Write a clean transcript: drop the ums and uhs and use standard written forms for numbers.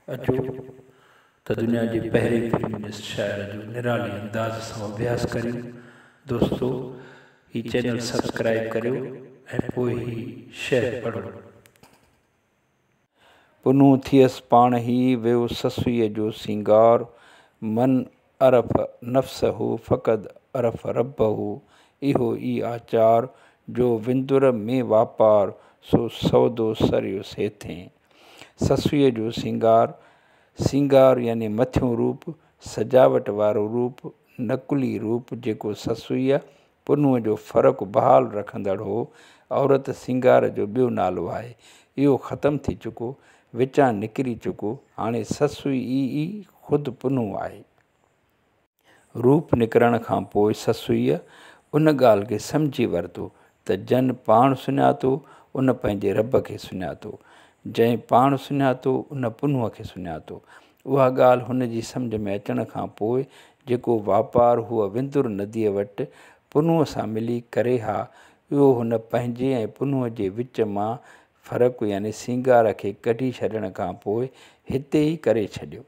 अचो त दुनिया जी पहिरीं फिल्मिस्ट शायर जो निराली अंदाज़ सां अभ्यास करियूं। दोस्तो ही चैनल सब्सक्राइब करियो ऐं पोइ ही शेयर पढ़ो। पुनू थियस पाण ही वियो ससुईअ जो सिंगार, मन अरफ नफ़्स हो फ़क़द अरफ रब हो। इहो ई आचार जो विंदुर में वापार, सो सौदो सरियुस हेठें। ससुईअ जो सिंगार यानी मथियों रूप, सजावट वारो रूप, नकुली रूप जेको ससुईअ पुनूअ जो फ़र्क़ु बहाल रखंदड़ हो। औरत सिंगार जो ॿियो नालो आहे। इहो ख़तमु थी चुको, विचां निकिरी चुको। हाणे ससुई ई ख़ुदि पुनू आहे। रूप निकिरण खां पोइ ससुईअ उन ॻाल्हि खे सम्झी वरितो त जन पाण सुञातो उन पंहिंजे रब खे सुञातो, जंहिं पाण सुञातो उन पुनूअ खे सुञातो। उहा ॻाल्हि हुन जी सम्झ में अचण खां पोइ जेको वापारु हूअ विंदुर नदीअ वटि पुनूअ सां मिली करे हा, इहो हुन पंहिंजे ऐं पुनूअ जे विच मां फ़र्क़ु यानी सिंगार खे कढी छॾण खां पोइ हिते ई करे छॾियो।